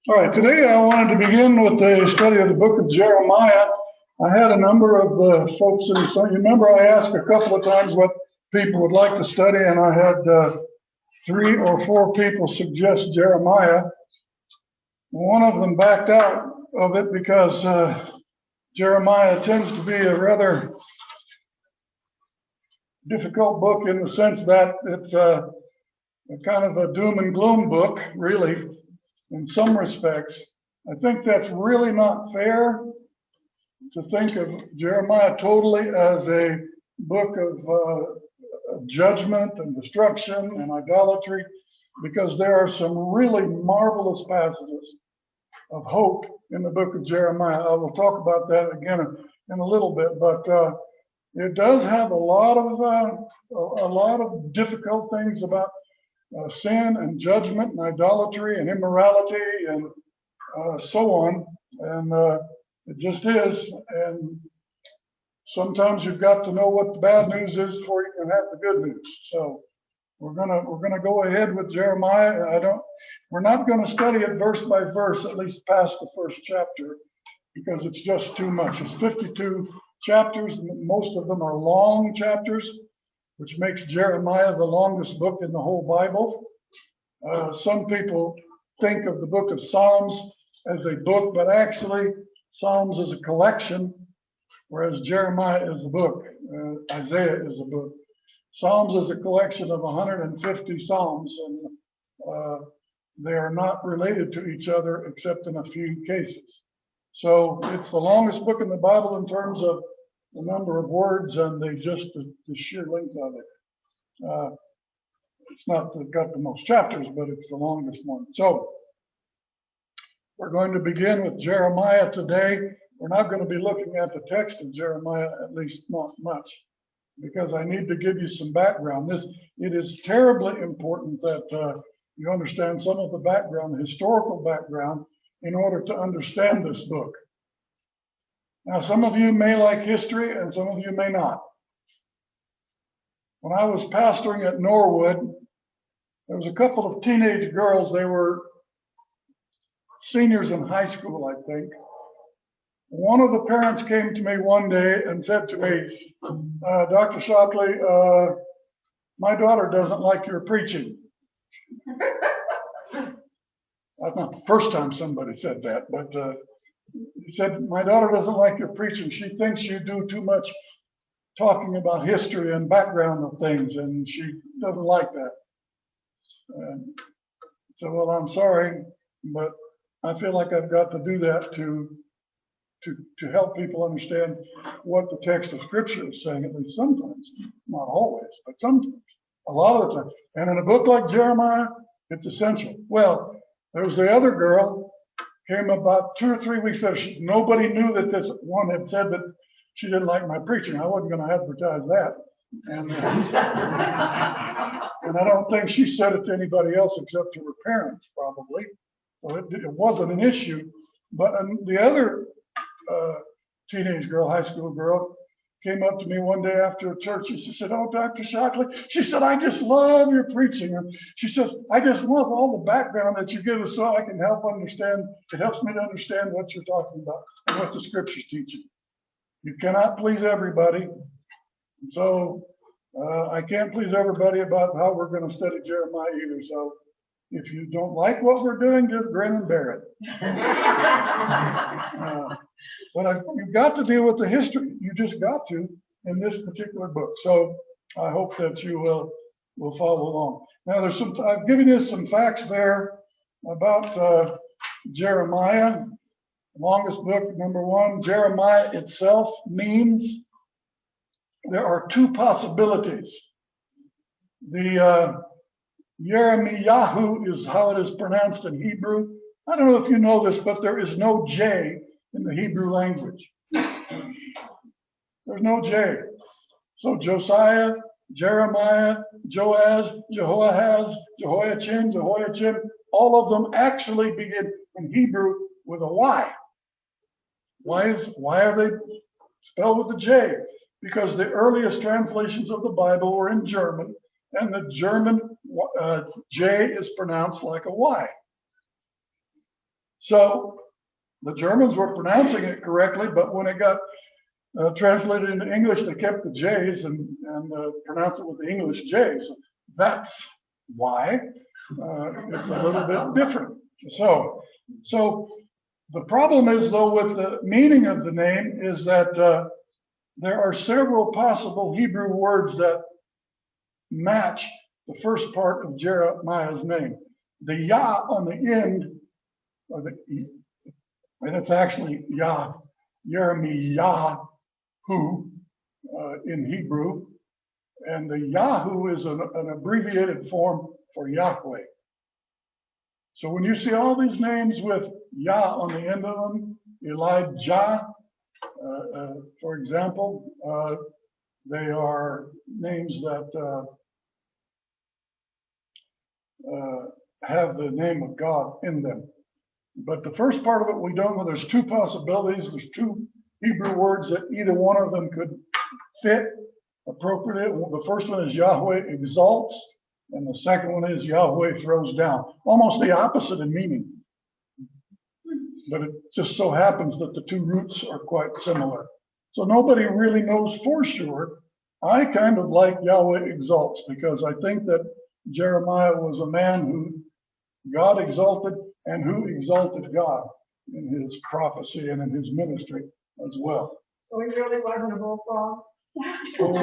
All right, today I wanted to begin with a study of the book of Jeremiah. I had a number of folks, and so you remember I asked a couple of times what people would like to study, and I had 3 or 4 people suggest Jeremiah. One of them backed out of it because Jeremiah tends to be a rather difficult book in the sense that it's a kind of a doom and gloom book, really, in some respects. I think that's really not fair to think of Jeremiah totally as a book of judgment and destruction and idolatry, because there are some really marvelous passages of hope in the book of Jeremiah. I will talk about that again in a little bit, but it does have a lot of difficult things about sin and judgment and idolatry and immorality and so on, and it just is. And sometimes you've got to know what the bad news is before you can have the good news. So we're gonna go ahead with Jeremiah. We're not going to study it verse by verse, at least past the first chapter, because it's just too much. It's 52 chapters. Most of them are long chapters, which makes Jeremiah the longest book in the whole Bible. Some people think of the book of Psalms as a book, but actually Psalms is a collection, whereas Jeremiah is a book. Isaiah is a book. Psalms is a collection of 150 Psalms, and they are not related to each other except in a few cases. So it's the longest book in the Bible in terms of the number of words and the sheer length of it. It's not got the most chapters, but it's the longest one. So we're going to begin with Jeremiah today. We're not going to be looking at the text of Jeremiah, at least not much, because I need to give you some background. It is terribly important that you understand some of the background, the historical background, in order to understand this book. Now, some of you may like history and some of you may not. When I was pastoring at Norwood, there was a couple of teenage girls. They were seniors in high school, I think. One of the parents came to me one day and said to me, Dr. Shockley, my daughter doesn't like your preaching. That's not the first time somebody said that, but he said, my daughter doesn't like your preaching. She thinks you do too much talking about history and background of things, and she doesn't like that. So, well, I'm sorry, but I feel like I've got to do that to help people understand what the text of Scripture is saying, at least sometimes, not always, but sometimes, a lot of the time. And in a book like Jeremiah, it's essential. Well, there was the other girl, came about 2 or 3 weeks later. Nobody knew that this one had said that she didn't like my preaching. I wasn't going to advertise that. And, and I don't think she said it to anybody else except to her parents, probably. So it wasn't an issue. But the other teenage girl, high school girl, came up to me one day after church and she said, oh, Dr. Shockley, she said, I just love your preaching. And she says, I just love all the background that you give us so I can help understand. It helps me to understand what you're talking about and what the Scripture's teaching. You cannot please everybody. So I can't please everybody about how we're going to study Jeremiah either. So if you don't like what we're doing, just grin and bear it. But you've got to deal with the history. You just got to in this particular book. So I hope that you will follow along. Now, I've given you some facts there about Jeremiah. Longest book, number 1. Jeremiah itself means there are 2 possibilities. The Yeremiyahu is how it is pronounced in Hebrew. I don't know if you know this, but there is no J in the Hebrew language. There's no J. So Josiah, Jeremiah, Joaz, Jehoahaz, Jehoiachin, Jehoiachin, all of them actually begin in Hebrew with a Y. Why are they spelled with a J? Because the earliest translations of the Bible were in German, and the German J is pronounced like a Y. So the Germans were pronouncing it correctly, but when it got translated into English, they kept the J's and pronounced it with the English J's. That's why it's a little bit different. So the problem is, though, with the meaning of the name is that there are several possible Hebrew words that match the first part of Jeremiah's name. The Yah on the end, and it's actually Yah, Yirmiyahu in Hebrew, and the Yahu is an abbreviated form for Yahweh. So when you see all these names with Yah on the end of them, Elijah, for example, they are names that have the name of God in them. But the first part of it, we don't know. There's two possibilities. There's two Hebrew words that either one of them could fit appropriately. The first one is Yahweh exalts, and the second one is Yahweh throws down. Almost the opposite in meaning. But it just so happens that the two roots are quite similar. So nobody really knows for sure. I kind of like Yahweh exalts because I think that Jeremiah was a man who God exalted and who exalted God in his prophecy and in his ministry as well. So he really wasn't a bullfrog? Oh.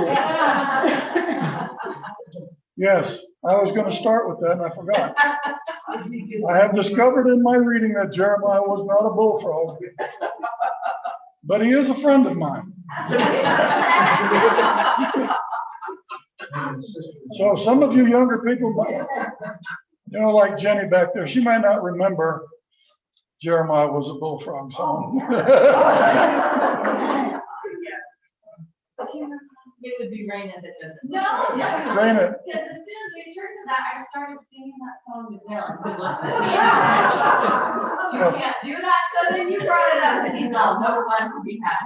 Yes, I was going to start with that and I forgot. I have discovered in my reading that Jeremiah was not a bullfrog, but he is a friend of mine. So some of you younger people, like Jenny back there, she might not remember Jeremiah was a bullfrog song. It would be rain if it doesn't. No, Rain it. because as soon as we turned to that, I started singing that song to Dylan, who looks at me. You can't do that, so then you brought it up, and he's all, no one to be had.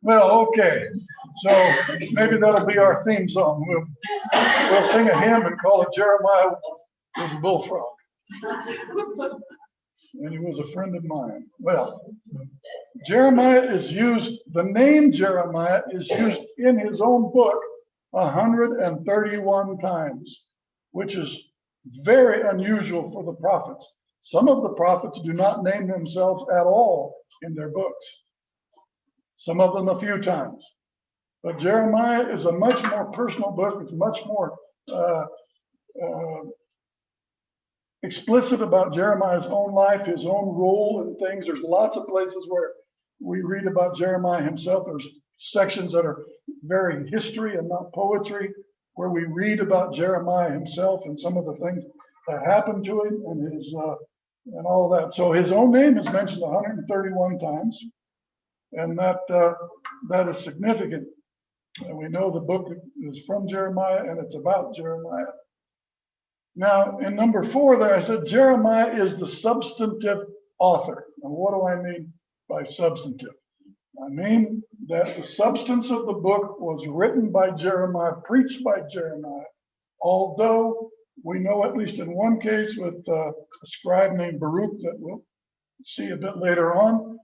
Well, okay. So maybe that'll be our theme song. We'll sing a hymn and call it Jeremiah was a bullfrog. And he was a friend of mine. Well, Jeremiah is used, the name Jeremiah is used in his own book 131 times, which is very unusual for the prophets. Some of the prophets do not name themselves at all in their books. Some of them a few times. But Jeremiah is a much more personal book. It's much more explicit about Jeremiah's own life, his own role and things. There's lots of places where we read about Jeremiah himself. There's sections that are very history and not poetry, where we read about Jeremiah himself and some of the things that happened to him and his and all that. So his own name is mentioned 131 times, and that is significant. And we know the book is from Jeremiah and it's about Jeremiah. Now, in number 4 there, I said Jeremiah is the substantive author. And what do I mean by substantive? I mean that the substance of the book was written by Jeremiah, preached by Jeremiah, although we know at least in one case with a scribe named Baruch that we'll see a bit later on,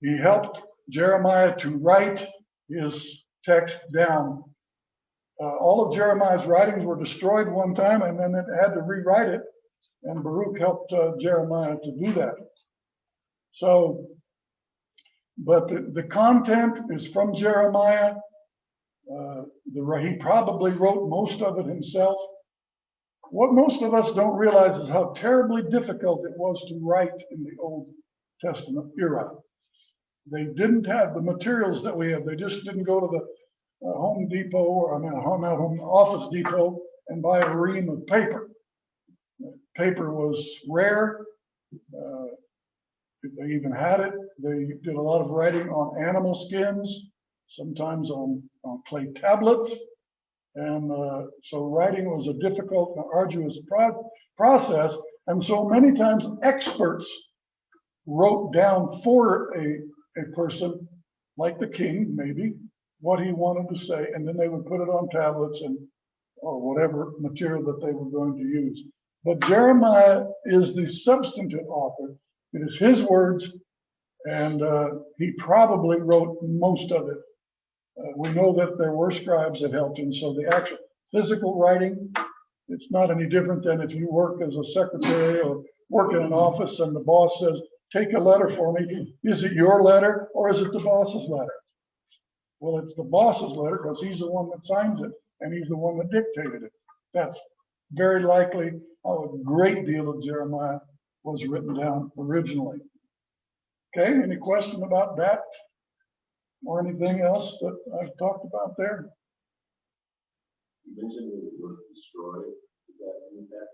he helped Jeremiah to write his text down. All of Jeremiah's writings were destroyed one time, and then it had to rewrite it, and Baruch helped Jeremiah to do that. So, but the content is from Jeremiah. He probably wrote most of it himself. What most of us don't realize is how terribly difficult it was to write in the Old Testament era. They didn't have the materials that we have. They just didn't go to the Home Depot, or Office Depot, and buy a ream of paper. Paper was rare. If they even had it, they did a lot of writing on animal skins, sometimes on clay tablets. And so writing was a difficult and arduous process. And so many times experts wrote down for a person, like the king, maybe, what he wanted to say, and then they would put it on tablets or whatever material that they were going to use. But Jeremiah is the substantive author. It is his words, and he probably wrote most of it. We know that there were scribes that helped him, so the actual physical writing, it's not any different than if you work as a secretary or work in an office and the boss says, take a letter for me. Is it your letter or is it the boss's letter? Well, it's the boss's letter because he's the one that signs it and he's the one that dictated it. That's very likely how a great deal of Jeremiah was written down originally. Okay, any question about that or anything else that I've talked about there? You mentioned it was destroyed. Is that in that?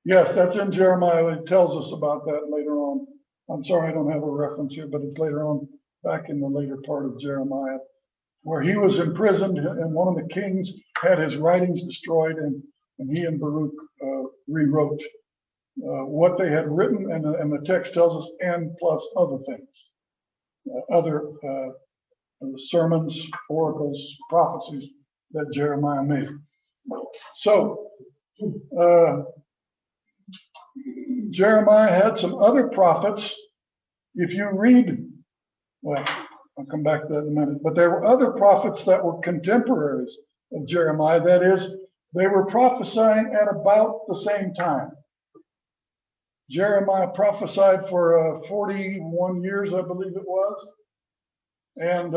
Yes, that's in Jeremiah. It tells us about that later on. I'm sorry, I don't have a reference here, but it's later on, back in the later part of Jeremiah, where he was imprisoned and one of the kings had his writings destroyed, and he and Baruch rewrote what they had written, and the text tells us, and plus other things, other sermons, oracles, prophecies that Jeremiah made. So, Jeremiah had some other prophets. If you read, well, I'll come back to that in a minute, but there were other prophets that were contemporaries of Jeremiah. That is, they were prophesying at about the same time. Jeremiah prophesied for 41 years, I believe it was. And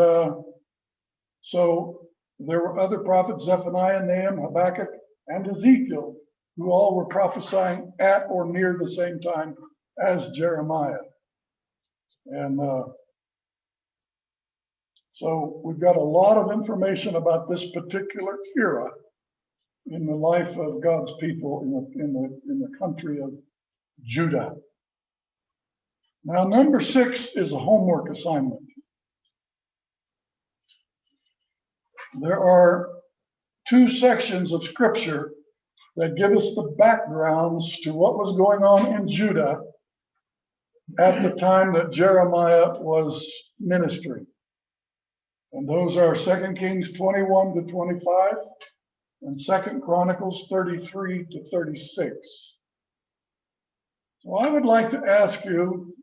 so there were other prophets, Zephaniah, Nahum, Habakkuk, and Ezekiel, who all were prophesying at or near the same time as Jeremiah. And so we've got a lot of information about this particular era in the life of God's people in the country of Judah. Now, number 6 is a homework assignment. There are 2 sections of scripture that give us the backgrounds to what was going on in Judah at the time that Jeremiah was ministering. And those are 2 Kings 21 to 25 and 2 Chronicles 33 to 36. So I would like to ask you,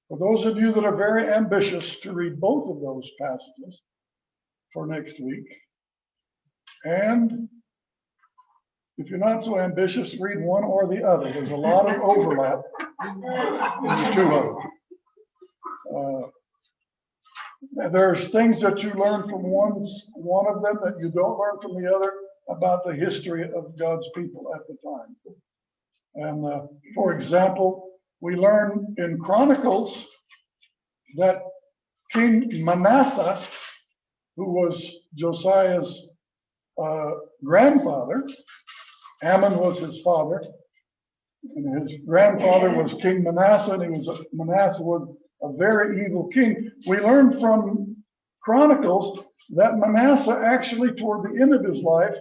for those of you that are very ambitious, to read both of those passages for next week. And if you're not so ambitious, read one or the other. There's a lot of overlap in the 2 of them. There's things that you learn from one of them that you don't learn from the other about the history of God's people at the time. And for example, we learn in Chronicles that King Manasseh, who was Josiah's grandfather, Ammon was his father, and his grandfather was King Manasseh, and Manasseh was a very evil king. We learn from Chronicles that Manasseh actually, toward the end of his life,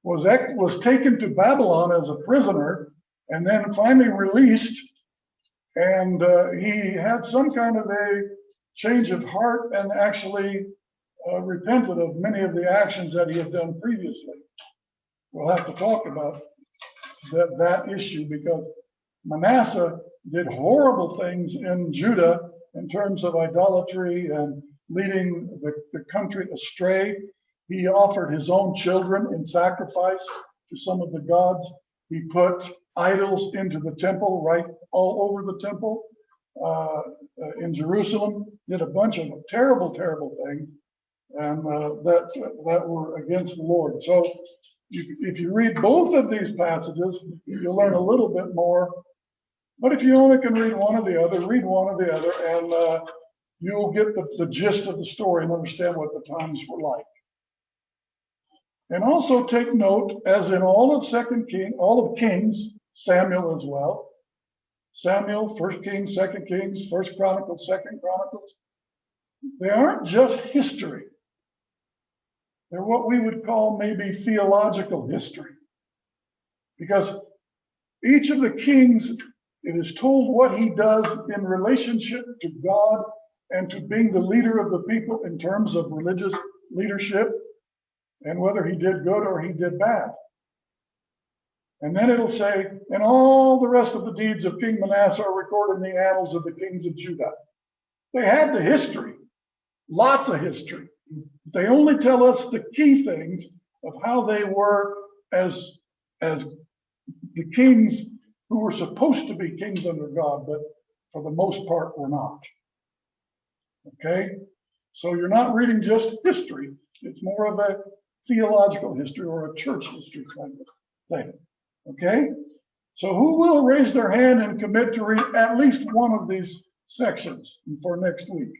was taken to Babylon as a prisoner and then finally released. And he had some kind of a change of heart and actually repented of many of the actions that he had done previously. We'll have to talk about that issue, because Manasseh did horrible things in Judah in terms of idolatry and leading the country astray. He offered his own children in sacrifice to some of the gods. He put idols into the temple, right all over the temple in Jerusalem. Did a bunch of terrible, terrible things, and that were against the Lord. So if you read both of these passages, you'll learn a little bit more. But if you only can read one or the other, read one or the other, and you'll get the gist of the story and understand what the times were like. And also take note, as in all of Kings, Samuel as well. Samuel, 1 Kings, 2 Kings, 1 Chronicles, 2 Chronicles. They aren't just history. They're what we would call maybe theological history. Because each of the kings, it is told what he does in relationship to God and to being the leader of the people in terms of religious leadership, and whether he did good or he did bad. And then it'll say, and all the rest of the deeds of King Manasseh are recorded in the annals of the kings of Judah. They had the history, lots of history. They only tell us the key things of how they were as the kings who were supposed to be kings under God, but for the most part were not. Okay? So you're not reading just history. It's more of a theological history or a church history kind of thing. Okay? So who will raise their hand and commit to read at least one of these sections for next week?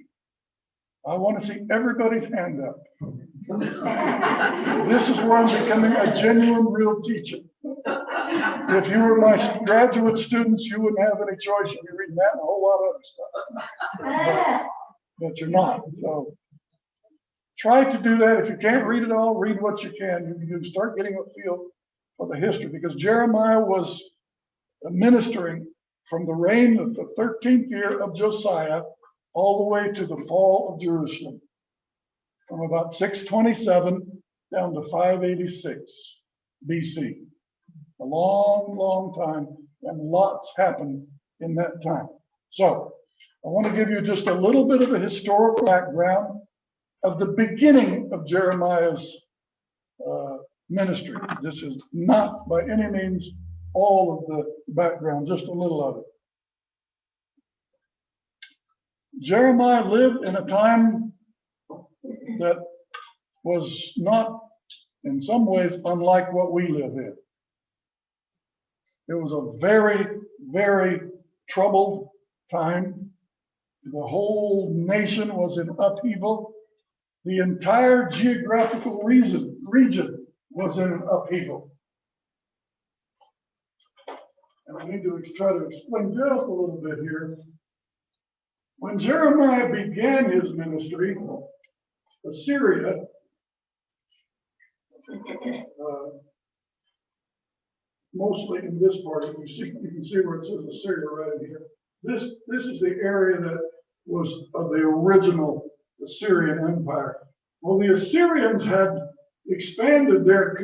I want to see everybody's hand up. This is where I'm becoming a genuine, real teacher. If you were my graduate students, you wouldn't have any choice. You'd be reading that and a whole lot of other stuff. But you're not. So try to do that. If you can't read it all, read what you can. You start getting a feel for the history, because Jeremiah was ministering from the reign of the 13th year of Josiah all the way to the fall of Jerusalem, from about 627 down to 586 BC. A long, long time, and lots happened in that time. So I want to give you just a little bit of a historical background of the beginning of Jeremiah's ministry. This is not by any means all of the background, just a little of it. Jeremiah lived in a time that was not, in some ways, unlike what we live in. It was a very, very troubled time. The whole nation was in upheaval. The entire geographical region was in an upheaval. And I need to try to explain just a little bit here. When Jeremiah began his ministry, Assyria, mostly in this part, you can see where it says Assyria right in here. This is the area that was of the original Assyrian Empire. Well, the Assyrians had expanded their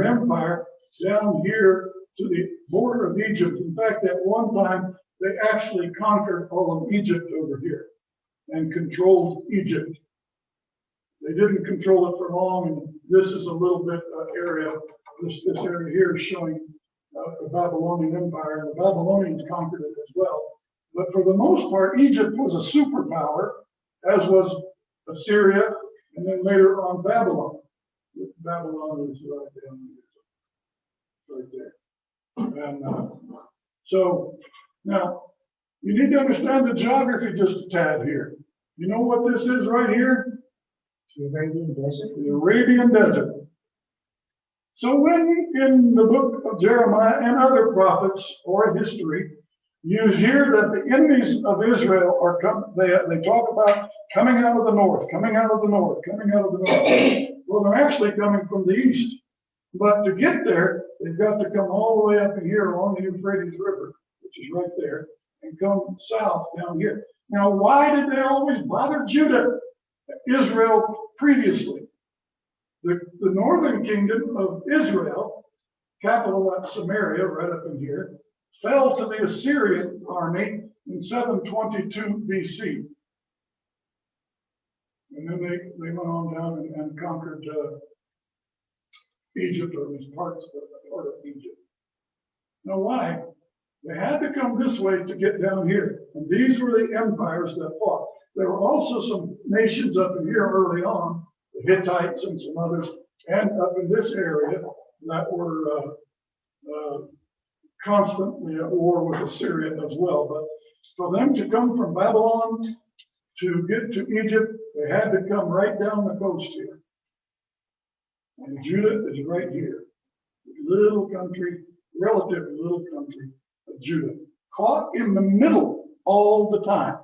empire down here to the border of Egypt. In fact, at one time, they actually conquered all of Egypt over here and controlled Egypt. They didn't control it for long, and this is a little bit area. This area here is showing the Babylonian Empire, and the Babylonians conquered it as well. But for the most part, Egypt was a superpower, as was Assyria, and then later on Babylon. Babylon is right down here, right there. And so now you need to understand the geography just a tad here. You know what this is right here? The Arabian Desert. The Arabian Desert. So when in the book of Jeremiah and other prophets or history, you hear that the enemies of Israel are they talk about coming out of the north, coming out of the north, coming out of the north. Well, they're actually coming from the east. But to get there, they've got to come all the way up in here along the Euphrates River, which is right there, and come south down here. Now, why did they always bother Judah, Israel previously? The northern kingdom of Israel, capital at Samaria, right up in here, fell to the Assyrian army in 722 BC. And then they went on down and conquered Egypt, or at least part of Egypt. Now, why? They had to come this way to get down here. And these were the empires that fought. There were also some nations up in here early on, the Hittites and some others, and up in this area that were constantly at war with Assyria as well. But for them to come from Babylon to get to Egypt, they had to come right down the coast here. And Judah is right here. Little country, relatively little country of Judah. Caught in the middle all the time.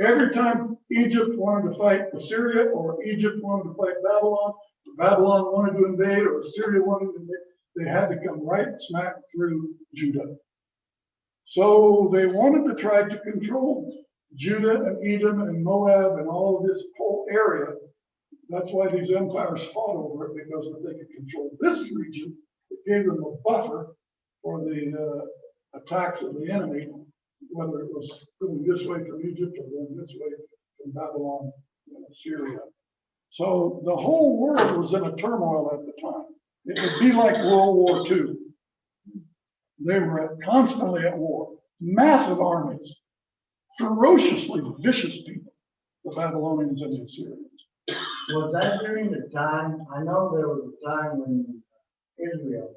Every time Egypt wanted to fight Assyria, or Egypt wanted to fight Babylon, or Babylon wanted to invade, or Assyria wanted to invade, they had to come right smack through Judah. So they wanted to try to control Judah and Edom and Moab and all of this whole area. That's why these empires fought over it, because if they could control this region, It gave them a buffer for the attacks of the enemy, whether it was going this way from Egypt or going this way from Babylon and Assyria. So the whole world was in a turmoil at the time. It would be like World War II. They were constantly at war, massive armies, ferociously vicious people, the Babylonians and the Assyrians. Was that during the time, I know there was a time when Israel,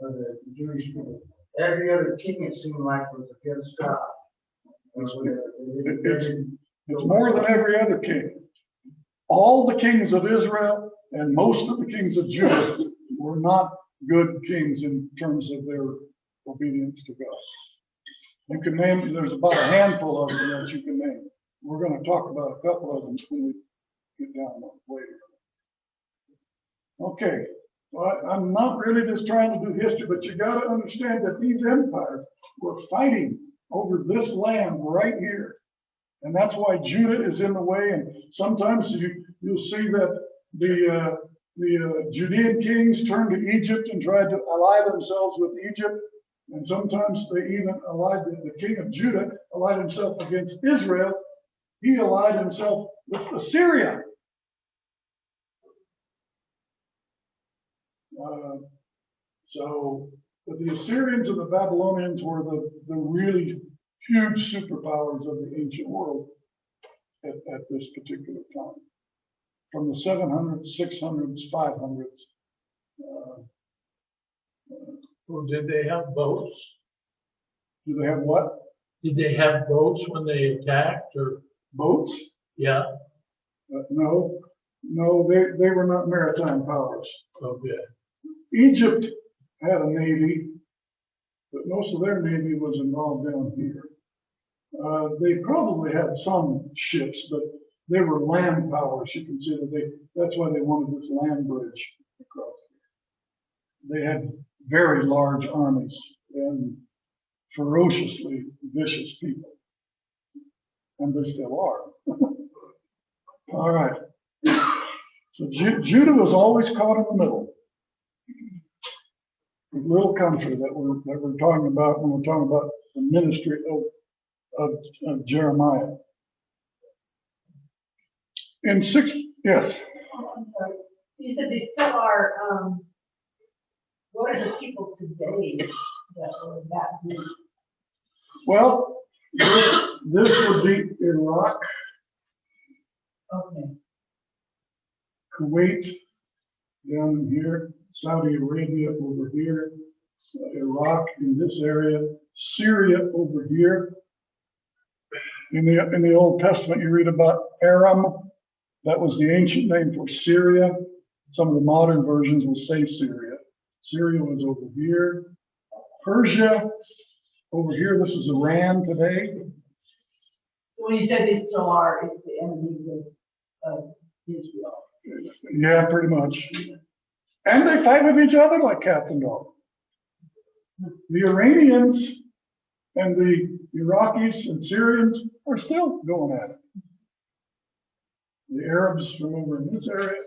or the Jewish people, every other king it seemed like was against God. It's more than every other king. All the kings of Israel and most of the kings of Judah were not good kings in terms of their obedience to God. You can name, there's about a handful of them that you can name. We're going to talk about a couple of them when we get down later. Okay, well, I'm not really just trying to do history, but you got to understand that these empires were fighting over this land right here. And that's why Judah is in the way. And sometimes you'll see that the Judean kings turned to Egypt and tried to ally themselves with Egypt. And sometimes they even allied, the king of Judah allied himself against Israel. He allied himself with Assyria. But the Assyrians and the Babylonians were the really huge superpowers of the ancient world at this particular time. From the 700s, 600s, 500s. Well, did they have boats? Do they have what? Did they have boats when they attacked or? Boats? Yeah, No, they were not maritime powers. okay. Egypt had a navy, but most of their navy was involved down here. They probably had some ships, but they were land powers. You can see that that's why they wanted this land bridge across here. They had very large armies and ferociously vicious people. And they still are. All right. So Judah was always caught in the middle. The little country that we're talking about when we're talking about the ministry of Jeremiah. Yes. Oh, I'm sorry. You said they still are, what are the people today that are that group? Well, this would be Iraq, Okay. Kuwait down in here, Saudi Arabia over here, Iraq in this area, Syria over here. In the Old Testament, you read about Aram. That was the ancient name for Syria. Some of the modern versions will say Syria. Syria was over here. Persia over here. This is Iran today. So when you said they still are, it's the enemy of Israel. Yeah, pretty much. And they fight with each other like cats and dogs. The Iranians and the Iraqis and Syrians are still going at it. The Arabs from over in this area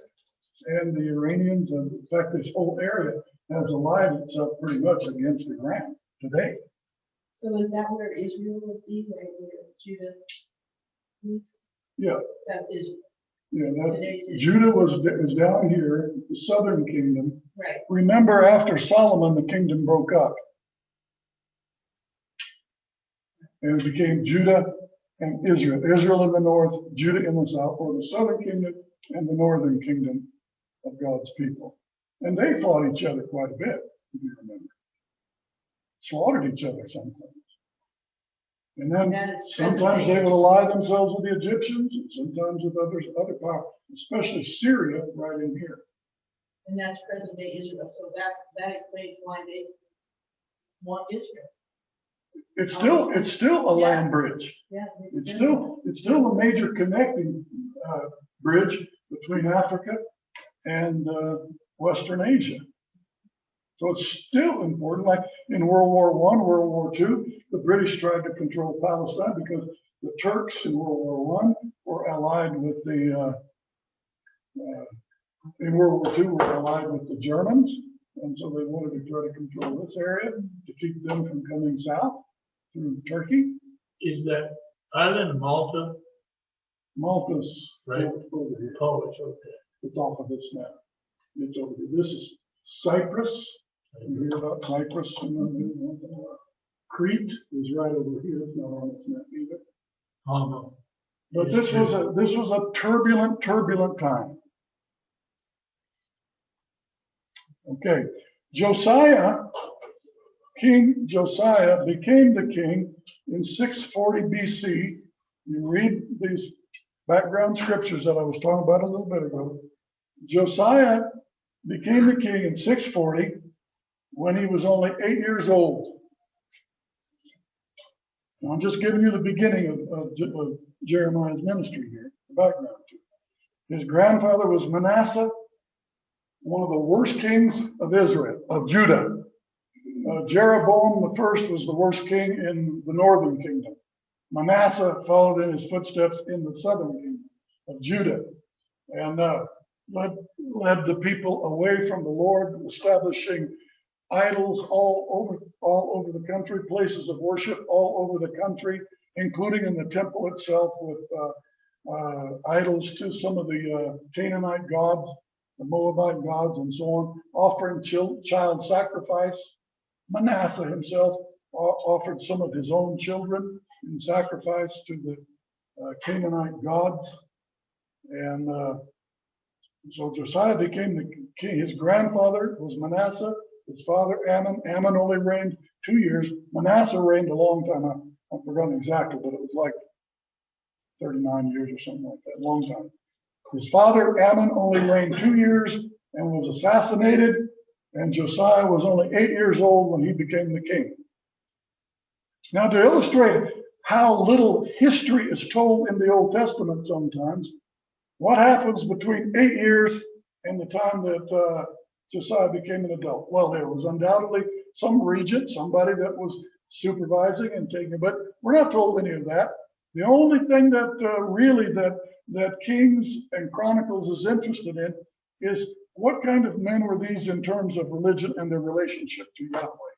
and the Iranians, and in fact, this whole area has allied itself pretty much against Iran today. So is that where Israel would be, right where Judah is? Yeah. That's Israel, Yeah, today's Israel. Judah was down here, the southern kingdom. Right. Remember, after Solomon, the kingdom broke up. And it became Judah and Israel. Israel in the north, Judah in the south, or the southern kingdom and the northern kingdom of God's people. And they fought each other quite a bit, if you remember. Slaughtered each other sometimes. And then That is sometimes they would ally themselves with the Egyptians, and sometimes with other power, especially Syria right in here. And that's present day Israel, so that explains why they want Israel. It's still a land bridge. Yeah. It's still a major connecting bridge between Africa and Western Asia. So it's still important. Like in World War I, World War II, the British tried to control Palestine because the Turks in World War I were allied with in World War II were allied with the Germans, And so they wanted to try to control this area to keep them from coming south through Turkey. Is that island Malta? Malta's Right. over here. Oh, it's okay. It's off of this map. It's over here. This is Cyprus. You hear about Cyprus? Crete is right over here. It's not on this map either. Oh, no. But this was a turbulent time. Okay, King Josiah became the king in 640 BC. You read these background scriptures that I was talking about a little bit ago. Josiah became the king in 640 when he was only 8 years old. Now, I'm just giving you the beginning of Jeremiah's ministry here, the background to it. His grandfather was Manasseh, one of the worst kings of Israel, of Judah. Jeroboam the first was the worst king in the northern kingdom. Manasseh followed in his footsteps in the southern kingdom of Judah, and led the people away from the Lord, establishing idols all over the country, places of worship all over the country, including in the temple itself, with idols to some of the Canaanite gods, the Moabite gods, and so on, offering child sacrifice. Manasseh himself offered some of his own children in sacrifice to the Canaanite gods. And so Josiah became the king. His grandfather was Manasseh, his father Ammon. Ammon only reigned 2 years. Manasseh reigned a long time. I've forgotten exactly, but it was like 39 years or something like that, a long time. His father Ammon only reigned 2 years and was assassinated, and Josiah was only 8 years old when he became the king. Now, to illustrate how little history is told in the Old Testament sometimes, what happens between 8 years and the time that Josiah became an adult? Well, there was undoubtedly some regent, somebody that was supervising and taking, but we're not told any of that. The only thing that that Kings and Chronicles is interested in is what kind of men were these in terms of religion and their relationship to Yahweh.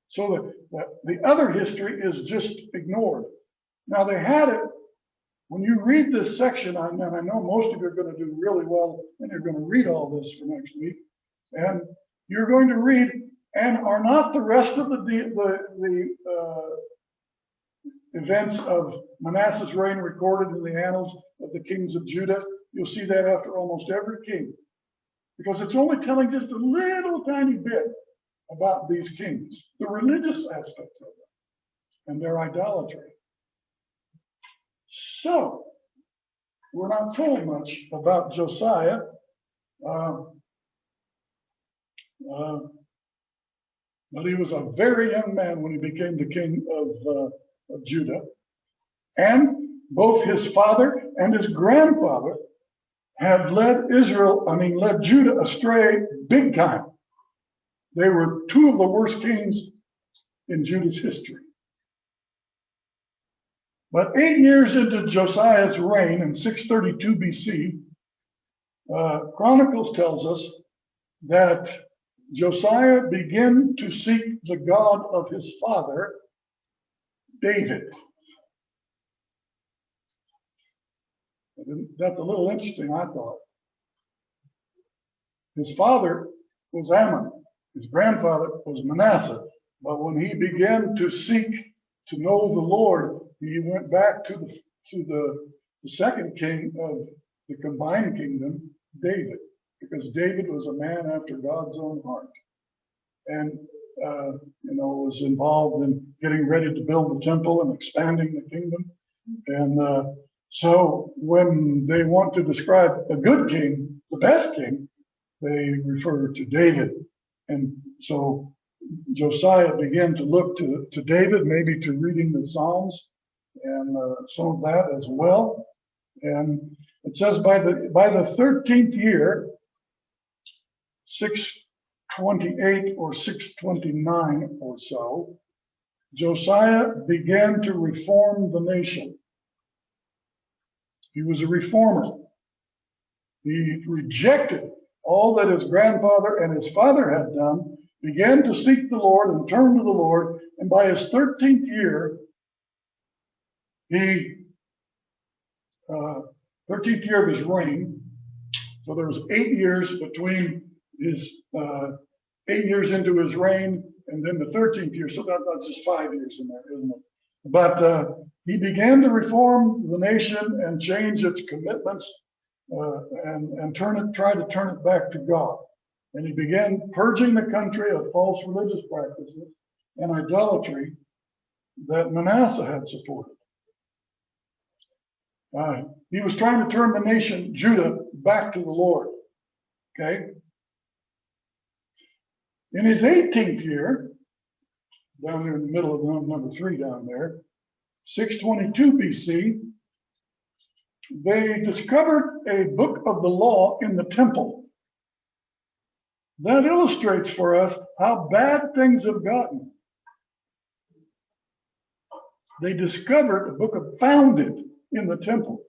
So the other history is just ignored. Now they had it. When you read this section, and I know most of you are going to do really well, and you're going to read all this for next week, and you're going to read, and are not the rest of the events of Manasseh's reign recorded in the annals of the kings of Judah? You'll see that after almost every king, because it's only telling just a little tiny bit about these kings, the religious aspects of them, and their idolatry. So, we're not told much about Josiah, but he was a very young man when he became the king of Judah. And both his father and his grandfather have led Judah astray big time. They were two of the worst kings in Judah's history. But 8 years into Josiah's reign in 632 BC, Chronicles tells us that Josiah began to seek the God of his father, David. That's a little interesting, I thought. His father was Ammon. His grandfather was Manasseh. But when he began to seek to know the Lord, he went back to the second king of the combined kingdom, David, because David was a man after God's own heart, and was involved in getting ready to build the temple and expanding the kingdom. And so when they want to describe a good king, the best king, they refer to David. And so Josiah began to look to David, maybe to reading the Psalms and some of that as well. And it says by the 13th year, 628 or 629 or so, Josiah began to reform the nation. He was a reformer. He rejected all that his grandfather and his father had done, began to seek the Lord and turn to the Lord. And by his 13th year, he 13th year of his reign. So there was 8 years between his 8 years into his reign and then the 13th year. So that's just 5 years in there, isn't it? But he began to reform the nation and change its commitments and try to turn it back to God. And he began purging the country of false religious practices and idolatry that Manasseh had supported. He was trying to turn the nation, Judah, back to the Lord. Okay? In his 18th year, down there in the middle of number 3 down there, 622 BC, they discovered a book of the law in the temple. That illustrates for us how bad things have gotten. They discovered a book found it in the temple.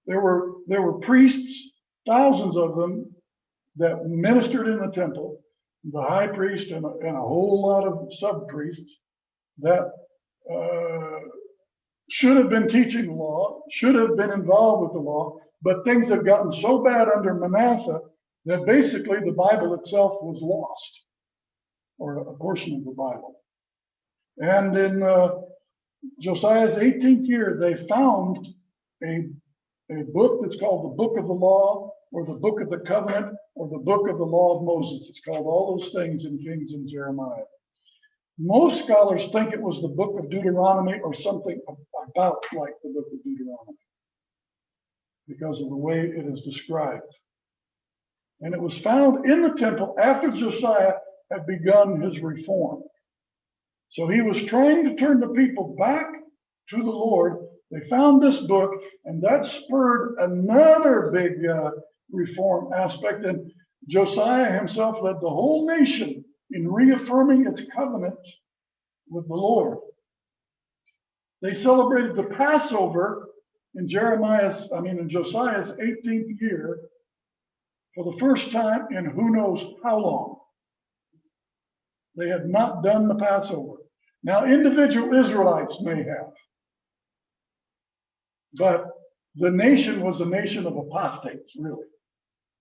There were priests, thousands of them, that ministered in the temple, the high priest and a whole lot of sub-priests that should have been teaching the law, should have been involved with the law, but things had gotten so bad under Manasseh that basically the Bible itself was lost, or a portion of the Bible. And in Josiah's 18th year, they found a book that's called the Book of the Law, or the Book of the Covenant, or the Book of the Law of Moses. It's called all those things in Kings and Jeremiah. Most scholars think it was the Book of Deuteronomy or something about like the Book of Deuteronomy because of the way it is described. And it was found in the temple after Josiah had begun his reform. So he was trying to turn the people back to the Lord. They found this book, and that spurred another big reform aspect. And Josiah himself led the whole nation in reaffirming its covenant with the Lord. They celebrated the Passover in Josiah's 18th year for the first time in who knows how long. They had not done the Passover. Now, individual Israelites may have, but the nation was a nation of apostates, really,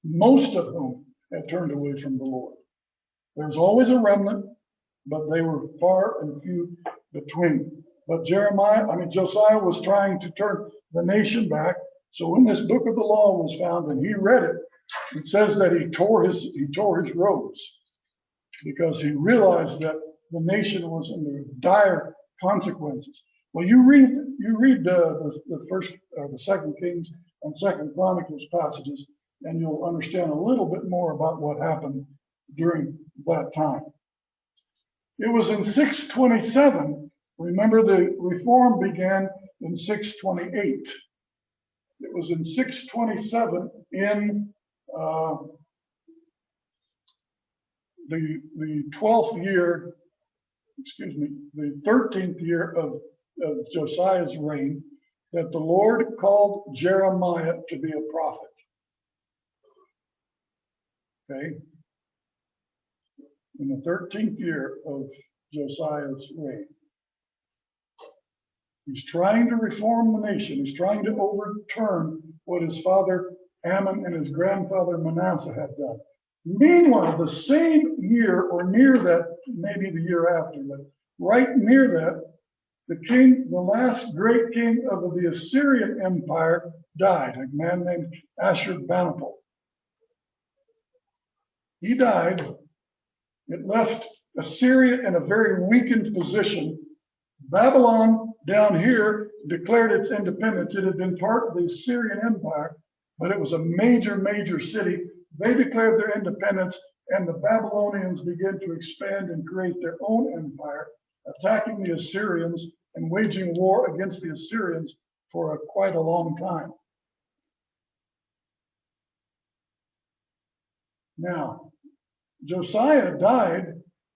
most of whom had turned away from the Lord. There's always a remnant, but they were far and few between. But Josiah was trying to turn the nation back. So when this book of the law was found and he read it, it says that he tore his robes because he realized that the nation was under dire consequences. Well, you read the first, the Second Kings and Second Chronicles passages, and you'll understand a little bit more about what happened during that time. It was in 627. Remember, the reform began in 628. It was in 627 in the 12th year, the 13th year of Josiah's reign, that the Lord called Jeremiah to be a prophet. Okay? In the 13th year of Josiah's reign. He's trying to reform the nation. He's trying to overturn what his father Ammon and his grandfather Manasseh had done. Meanwhile, the same year, or near that, maybe the year after, but right near that, the last great king of the Assyrian Empire died, a man named Ashurbanipal. He died. It left Assyria in a very weakened position. Babylon down here declared its independence. It had been part of the Assyrian Empire, but it was a major, major city. They declared their independence, and the Babylonians began to expand and create their own empire, attacking the Assyrians and waging war against the Assyrians for quite a long time. Now, Josiah died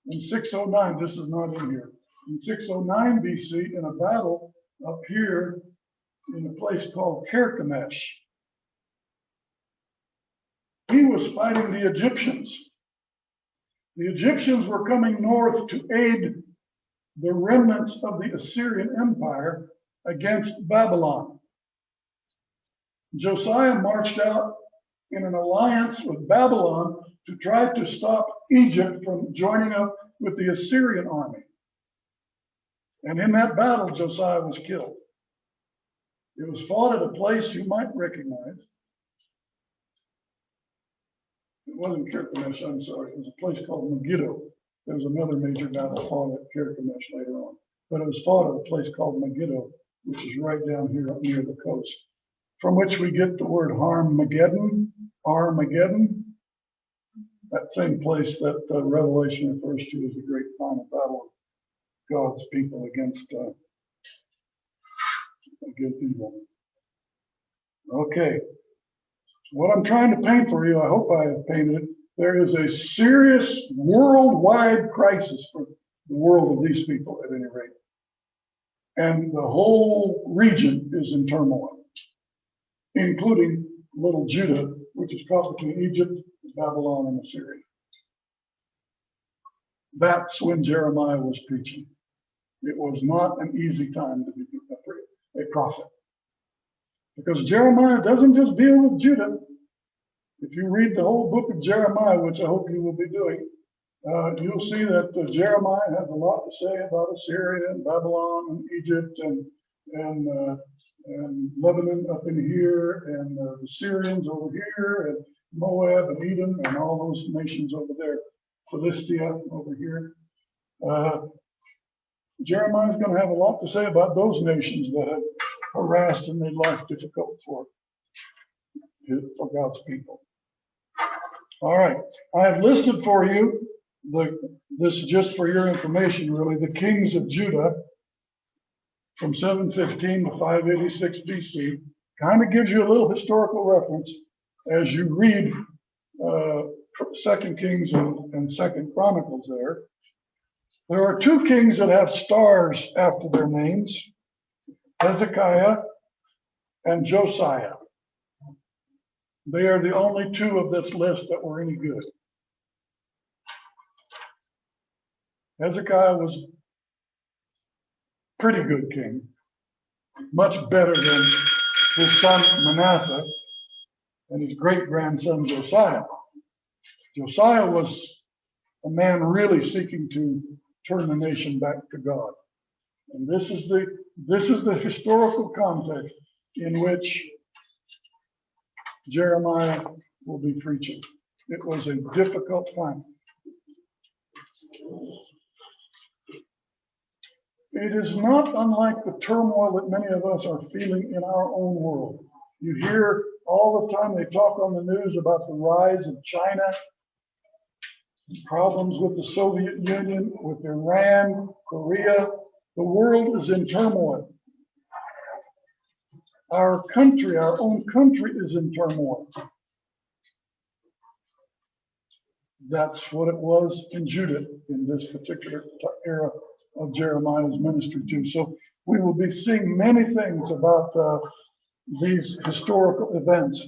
in 609. This is not in here. In 609 BC, in a battle up here in a place called Carchemish. he was fighting the Egyptians. The Egyptians were coming north to aid the remnants of the Assyrian Empire against Babylon. Josiah marched out in an alliance with Babylon to try to stop Egypt from joining up with the Assyrian army. And in that battle, Josiah was killed. It was fought at a place you might recognize. It wasn't Carchemish, I'm sorry. It was a place called Megiddo. There was another major battle fought at Carchemish later on. But it was fought at a place called Megiddo, which is right down here up near the coast, from which we get the word Armageddon. That same place that Revelation refers to as the great final battle of God's people against evil. Okay. What I'm trying to paint for you, I hope I have painted, there is a serious worldwide crisis for the world of these people at any rate. And the whole region is in turmoil, including little Judah, which is caught between Egypt, Babylon, and Assyria. That's when Jeremiah was preaching. It was not an easy time to be a prophet. Because Jeremiah doesn't just deal with Judah. If you read the whole book of Jeremiah, which I hope you will be doing, you'll see that Jeremiah has a lot to say about Assyria and Babylon and Egypt and Lebanon up in here and the Syrians over here and Moab and Edom and all those nations over there, Philistia over here. Jeremiah's going to have a lot to say about those nations that have harassed and made life difficult for God's people. All right, I have listed for you, this is just for your information really, the kings of Judah from 715 to 586 BC. Kind of gives you a little historical reference as you read 2 Kings and 2 Chronicles there. There are two kings that have stars after their names, Hezekiah and Josiah. They are the only two of this list that were any good. Hezekiah was a pretty good king, much better than his son Manasseh and his great-grandson Josiah. Josiah was a man really seeking to turn the nation back to God. And this is the historical context in which Jeremiah will be preaching. It was a difficult time. It is not unlike the turmoil that many of us are feeling in our own world. You hear all the time they talk on the news about the rise of China, problems with the Soviet Union, with Iran, Korea. The world is in turmoil. Our country, our own country is in turmoil. That's what it was in Judah in this particular era of Jeremiah's ministry too. So we will be seeing many things about these historical events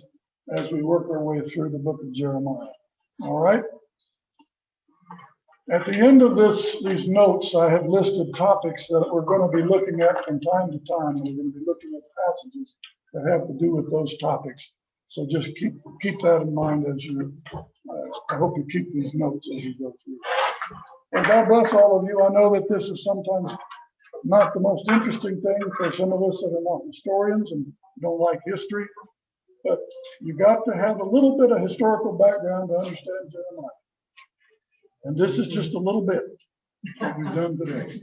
as we work our way through the book of Jeremiah. All right? At the end of these notes, I have listed topics that we're going to be looking at from time to time. We're going to be looking at passages that have to do with those topics. So just keep that in mind as you, I hope you keep these notes as you go through. And God bless all of you. I know that this is sometimes not the most interesting thing for some of us that are not historians and don't like history, but you got to have a little bit of historical background to understand Jeremiah. And this is just a little bit that we've done today.